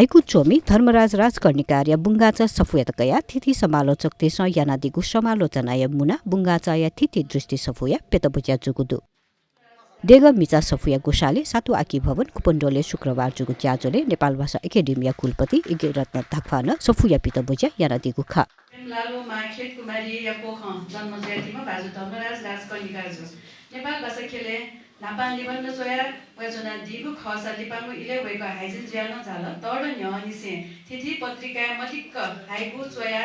haiku चोमी Dharmaraj Rajkarnikar बुंगाचा सफुयातकया थिथि समालोचक तेस यानादिगु समालोचनाय मुना बुंगाचा या थिथि दृष्टि सफुया पेतबुच्या जुगुदु देग मिचा सफुया गोशाले सातु आकी भवन कुपन्डोले शुक्रबार जुगु च्याजोले नेपाल भाषा एकाडेमिया कुलपति इगे रत्न थाक्फान सफुया पितबुच्या यानादिगु खा लालो माखेत कुमारी या पोख जन्म जयन्तीमा बाजु धर्मराज राजकर्णिकार नेपाल भाषा खेले नापान निबन्ध जोया वजना दिगु खसा दिपामु इले वेको हाइजिन ज्यानो झाल तड न्यनिसे तिथि पत्रिका मदिक्क हाइगु जोया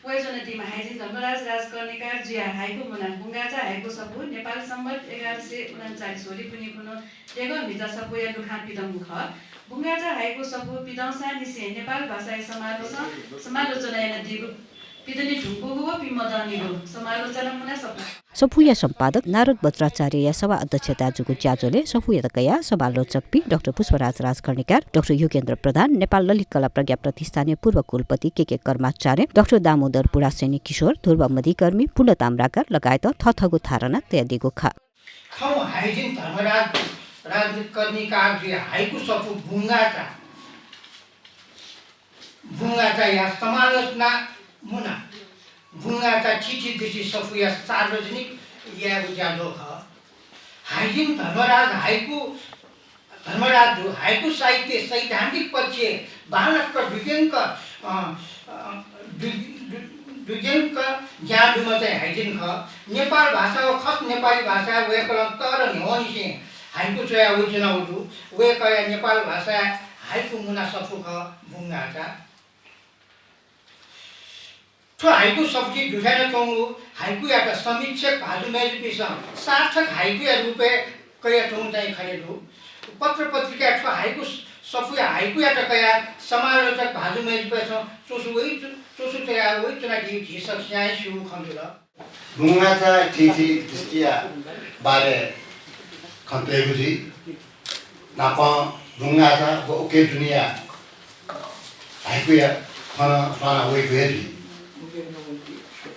वजना दिमा हाइजिन धर्मराज राजकर्णिकार जिया हाइगु मुना बुंगाचा हाइगु सबु नेपाल सम्बत 1139 होली पुनि पुनो देग मिजा सबु या दुखा पिदमु ख बुंगाचा हाइगु सबु पिदंसा निसे नेपाल भाषा समालोचना याना दिगु पिदनी ढुङ्गुगु पिमदानीगु समालोचना मुना सफुया सम्पादक नारद बज्राचार्य या सभा अध्यक्षता जुगु च्याजोले सफुयातकया समालोचक P doctor Pushparaj Rajkarnikar doctor Yogendra Pradhan Nepal ललित कला प्रज्ञा प्रतिष्ठानले पूर्व कुलपति के कर्माचार्य डाक्टर दामोदर पुरासेनी किशोर ध्रुव मधिकर्मी पुण्य ताम्राकार लगायत थथगु धारणा त्यादिगु खा खौ हाइजिन धर्मराज राजकर्णिकार जी हाइकु सफु बुंगाचा या समालोचना मुना बुंगाचा चिठी दिशी सफुया सार्वजनिक या उज्यालो ख हाइजिन धर्मराज हाइकु साहित्य सैद्धान्तिक पक्ष बालक विज्ञानक ज्ञानमा चाहिँ हाइजिन ख नेपाल भाषा खस नेपाली भाषा व्याकरण तर न्होनिसे हाइकु चया उजना उडु वेकया नेपाल भाषा हाइकु मुना सफु ख बुंगाचा तो हाइकु सब्जी दुखाना चोंगु हाइकु याका समीक्षक भाजु मेजपिस सार्थक हाइकु या रूपे कया चोंग चाहिँ खरेदु पत्र पत्रिका छ हाइकु सफुया हाइकु या कया समालोचक भाजु मेजपिस चोसु तया वइ चना दि झिसक स्याय सु खन्जुल बुंगाचा थिथि दृष्टिया बारे खन्तेगुजी नापा बुंगाचा ओके दुनिया हाइकु या खना साना वइ भेजी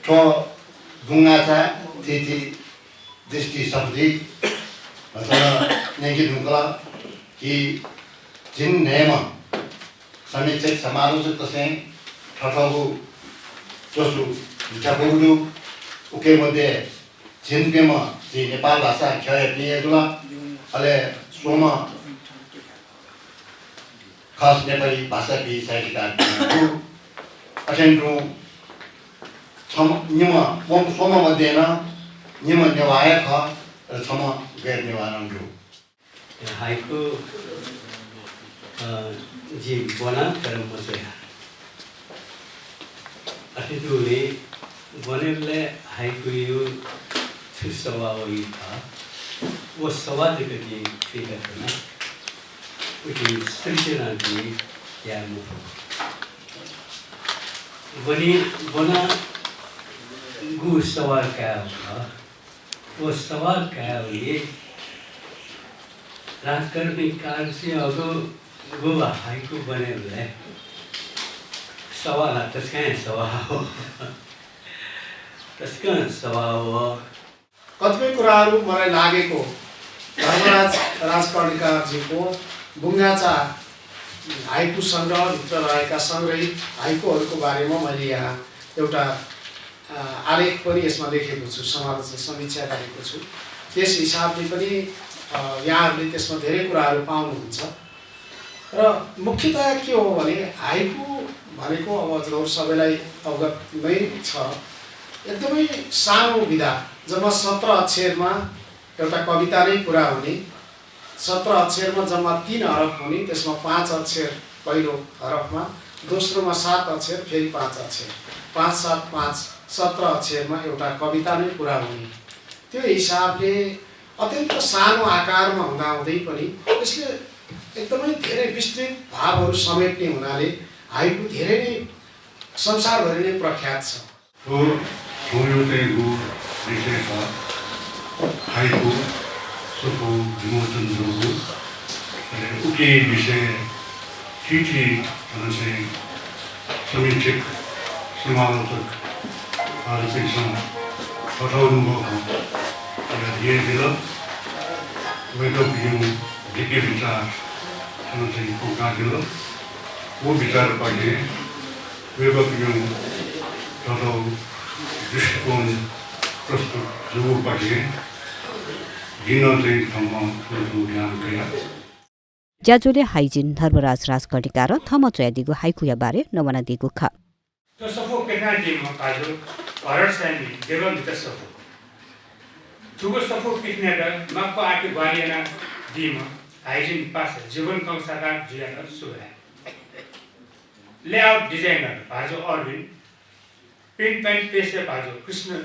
तो बुंगाचा थिथि दृष्टि सब्जी नेकी ढुंकला कि जिन नेम समीक्षक समालोचक तसे ठठगु चोसु झुटागुडु उके मध्ये जिन पेम जी नेपाल भाषा खय पिएजुला अले सोमा खास नेपाली भाषा पि साहित्यकार असेन्ट्रो निम सोम मध्ये न निम नेवाय ख र छम गैर नेवारन जो हाइकु जी बना तर मजया अतिथुले बनेले हाइकु यो छुसवा वइ था वो सवा देखि ठीक है ना उठी सृजना की यार मुफो बना गु सवाल क्या होगा वो सवाल क्या हुई राजकर्णिकार से अगो गोवा हाइकु बने हुए सवाल तस्कन सवाल कतिपय कुराहरू मलाई लागेको धर्मराज राजकर्णिकारजीको बुंगाचा हाइकु सङ्ग्रहभित्र रहेका सङ्ग्रहित हाइकुहरूको बारेमा मैले यहाँ एउटा आलेख पनि यसमा लेखेको छु समालोचना समीक्षा गरेको छु त्यस हिसाबले पनि यहाँहरूले त्यसमा धेरै कुराहरू पाउनुहुन्छ र मुख्यतया के हो भने हाइकु भनेको अब हजुरहरू सबैलाई अवगत नै छ एकदमै सानो विधा जम्मा 17 अक्षरमा एउटा कविता नै पुरा हुने 17 अक्षरमा जम्मा 3 हरफ हुने त्यसमा 5 अक्षर पहिलो हरफमा दोस्रोमा 7 अक्षर फेरि 5 अक्षर 5 7 5 17 अक्षरमा एउटा कविता नै पुरा हुने त्यो हिसाबले अत्यन्त सानो आकारमा हुँदाहुँदै पनि त्यसले एकदमै धेरै विस्तृत भावहरू समेट्ने हुनाले हाइकु धेरै नै संसारभरि नै प्रख्यात छ हाइकु सफु विमोचन जोगु उके विषय चिठी चाहिँ समीक्षक समालोचक आलोचना पठाउनु भएको धेरै बेला वेक अप यु दिके विचार चाहिँ पोका दिलो वो विचार पढ्ने वेगवेगळ्यो तथो दृष्टिकोण प्रस्तुत जो पढ्ने जिन चाहिँ ठाउँमा ध्यान गया ज्याजोले हाइजिन धर्मराज राजकर्णिका र थमचयादिगो हाइकुया बारे नवना दिगु खा तो सफो केना दिमा काजो भारत सैनी देवल मित्र सफो जुगो सफो किनेदा मक्को आके ग्वालियना दिमा हाइजिन पास जीवन कंसाका जुयाना सुरा layout designer भाजो Arvin print pant पेसे भाजो कृष्ण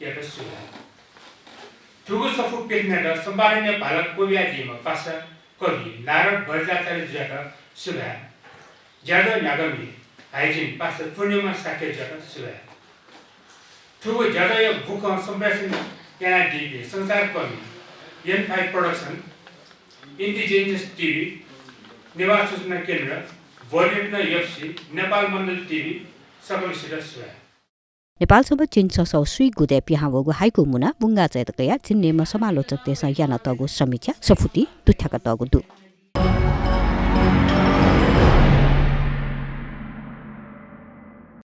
याका सुरा जुगो सफो किनेदा सम्भावनीय भारत कोविया दिमा पास कवि नारद भरजाचार्य जुयाका सुरा ज्यादा नागमी हाइजिन पास पूर्णिमा साके जगह सुरा ठुलो ज्यादा यो बुक सम्प्रेषण यहाँ दिए संसार कवि N5 प्रोडक्सन इन्डिजिनियस टिभी निवास सूचना केन्द्र भोलियम एफसी नेपाल मण्डल टिभी सकलसित सुरा नेपालसम्म चिन सौ सुई गुदे पिहावगु हाइकु मुना बुंगा चैतकया चिन्नेमा समालोचक देश याना तगु समीक्षा सफुती तुथ्याका तगु दु